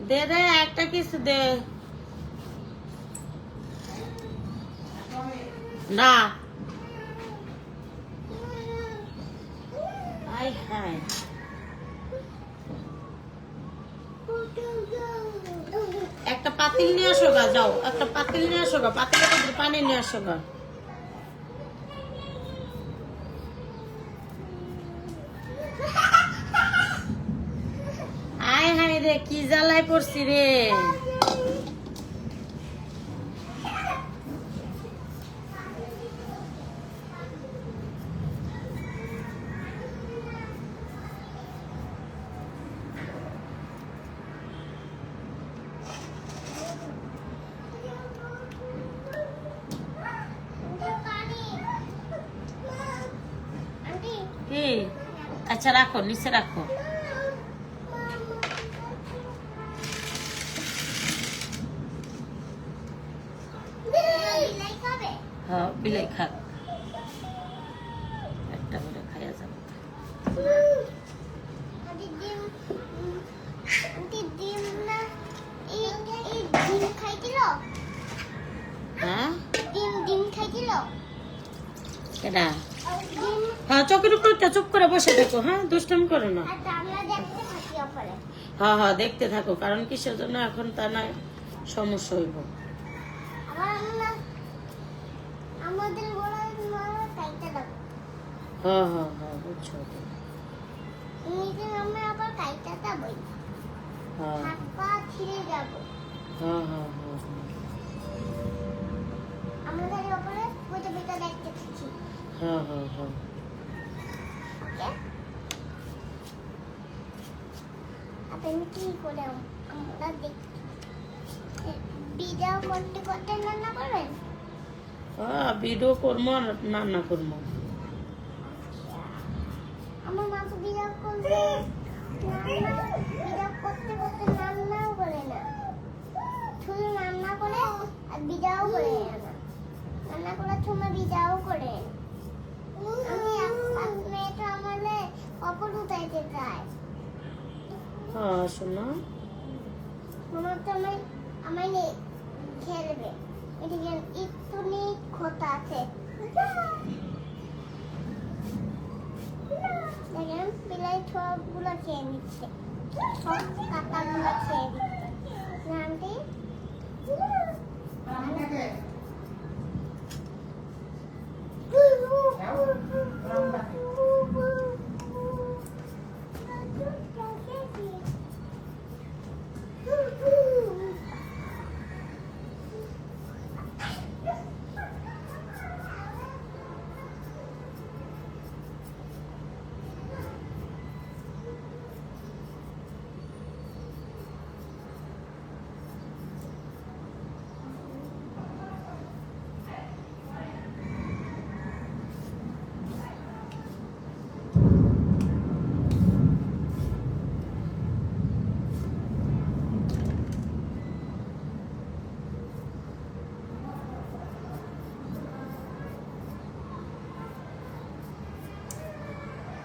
দে রে একটা কিছু দে না আই হাই একটা পাতিল নিয়ে আসো গা যাও একটা পাতিল নিয়ে আসো গা পাতিলের মধ্যে পানি নিয়ে আসো গা আয় হাই রে কি জ্বালায় পড়ছি রে কি আচ্ছা রাখো নিচে রাখো হ্যাঁ বিলাই খাক একটা করে খাইয়া যাবে হ্যাঁ কেডা হ্যাঁ চোখের উপর চুপ করে বসে থাকো হ্যাঁ দুষ্টামি করো না হ্যাঁ হ্যাঁ দেখতে থাকো কারণ কিসের জন্য এখন তা না সমস্যা হইব হ্যাঁ হ্যাঁ হ্যাঁ বুঝছো হ্যাঁ হ্যাঁ হ্যাঁ হ্যাঁ হ্যাঁ হ্যাঁ আপনি কি করে আমরা দেখি ভিডিও করতে করতে রান্না করেন হ্যাঁ ভিডিও করবো আর রান্না করবো আমার মা তো ভিডিও করবে ভিডিও করতে করতে রান্নাও করে না শুধু রান্না করে আর ভিডিও করে না রান্না করার সময় ভিডিও করে আমি মেয়েটা আমাদের কপল উঠাইতে চাই হ্যাঁ শোনা মামা তো আমায় খেলবে এদিকে একটু খোতা আছে দেখেন বিলাই সবগুলো খেয়ে নিচ্ছে সব কাটাগুলো খেয়ে দিচ্ছে নামটি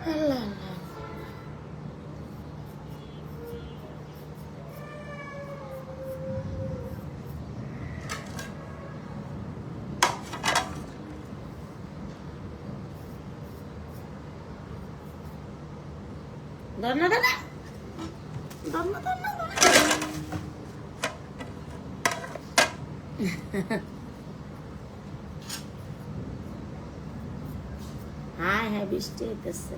আল্লাহ ধর না দাদা ধর না ধর না হ্যাঁ হ্যাঁ বৃষ্টি হইতেছে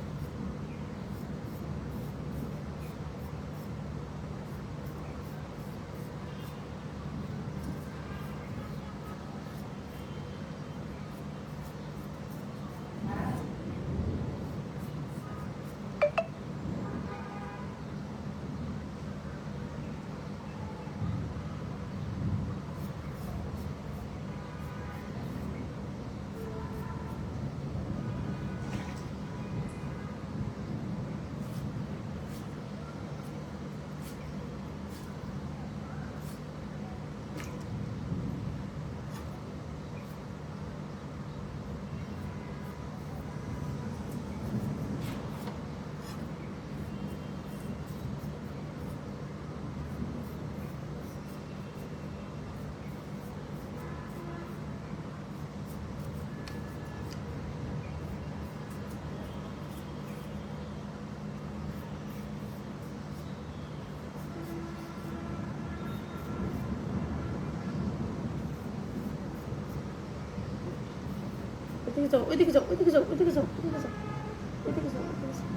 ওইদিকে যাও, ওইদিকে যাও, ওইদিকে যাও, ওইদিকে যাও, ওইদিকে যাও, ওইদিকে যাও, ওইদিকে যাও।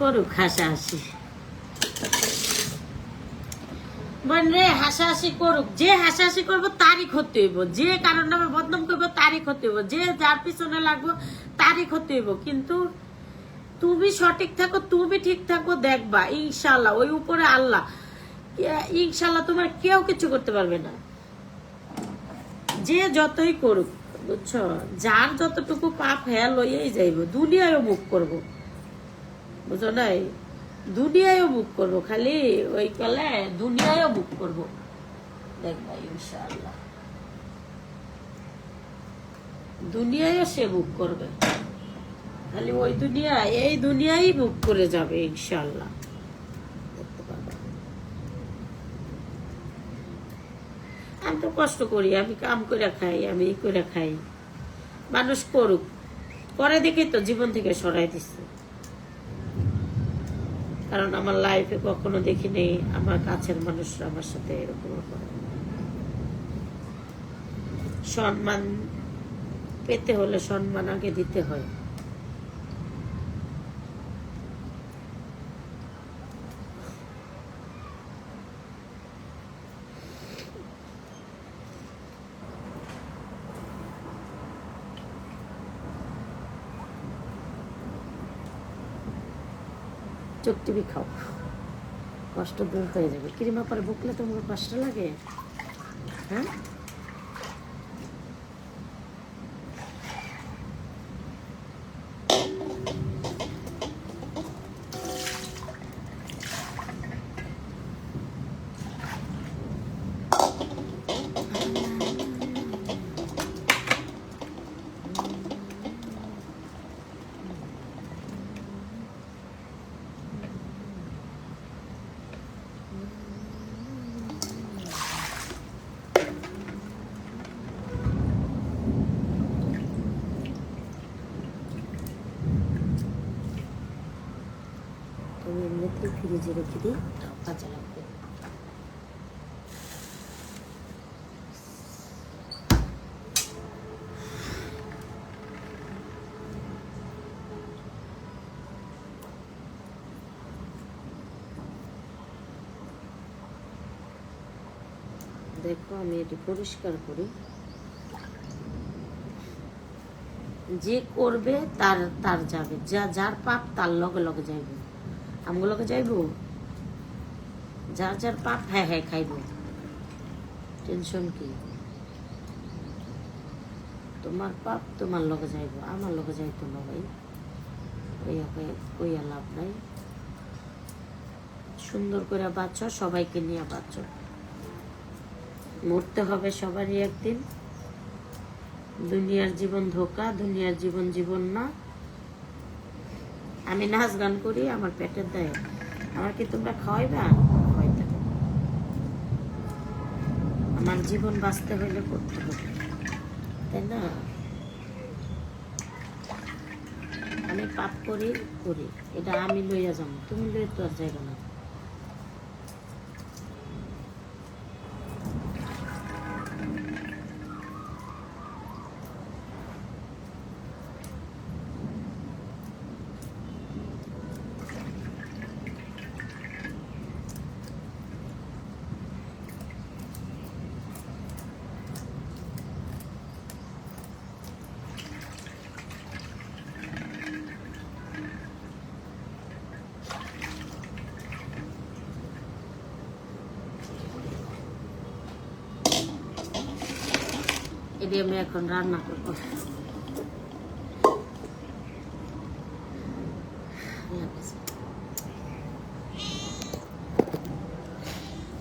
করুক হাসাহাসি, বোন রে হাসাহাসি করুক। যে হাসাহাসি করবো তারই ক্ষতি হইব, যে কারোর নামে বদনাম করবো তারই ক্ষতি হইব, যে যার পিছনে লাগবো তারই ক্ষতি হইব। কিন্তু তুমি সঠিক থাকো, তুমি ঠিক থাকো, দেখবা ইনশাল্লাহ ওই উপরে আল্লাহ, ইনশাল্লাহ তোমার কেউ কিছু করতে পারবে না। যে যতই করুক, বুঝছো, যার যতটুকু পাপ হ্যাঁ লইয়াই যাইব, দুনিয়ায়ও মুখ করবো, বুঝো নাই, দুনিয়ায়ও বুক করবো, খালি ওই কালে দুনিয়ায়ও বুক করবো, দেখবা ইনশাআল্লাহ দুনিয়ায়ও সে বুক করবে, খালি ওই দুনিয়া এই দুনিয়াই বুক করে যাবে ইনশাআল্লাহ। আমি তো কষ্ট করি, আমি কাম করে খাই, আমি এই করে খাই, মানুষ করুক, করে দেখে তো জীবন থেকে সরাই দিচ্ছে। কারণ আমার লাইফে কখনো দেখিনি আমার কাছের মানুষরা আমার সাথে এরকম করে। সম্মান পেতে হলে সম্মান আগে দিতে হয়। চোখ টিভি খাও, কষ্ট দূর হয়ে যাবে। ক্রিমা পরে বকলে তোমার কষ্ট লাগে? হ্যাঁ, তুমি এমনিতেই ফ্রিজে রেখে দিই, কাঁচা লাগবে। দেখো আমি এটি পরিষ্কার করি। যে করবে তার তার যাবে, যার পাপ তার লগে লগে যাইব। আমগুলোকে যাইব, যার যার পাপ হ্যাঁ হ্যাঁ খাইব। টেনশন কি? তোমার পাপ তোমার লগে যাইব, আমার লগে যাইতো না ভাই। কইয়া লাভ নাই। সুন্দর করে বাঁচো, সবাইকে নিয়ে বাঁচো। মরতে হবে সবারই একদিন। দুনিয়ার জীবন ধোকা, দুনিয়ার জীবন জীবন না। আমি নাচ গান করি, আমার পেটের দায়। আমার কি তোমরা খাওয়াইবা? খাওয়াইতে হবে। আমার জীবন বাঁচতে হইলে করতে হবে, তাই না? আমি পাপ করি, এটা আমি লইয়া যাবো, তুমি লইয়া তো আর যাইব না। এটি আমি এখন রান্না করবো। আল্লাহ হাফেজ।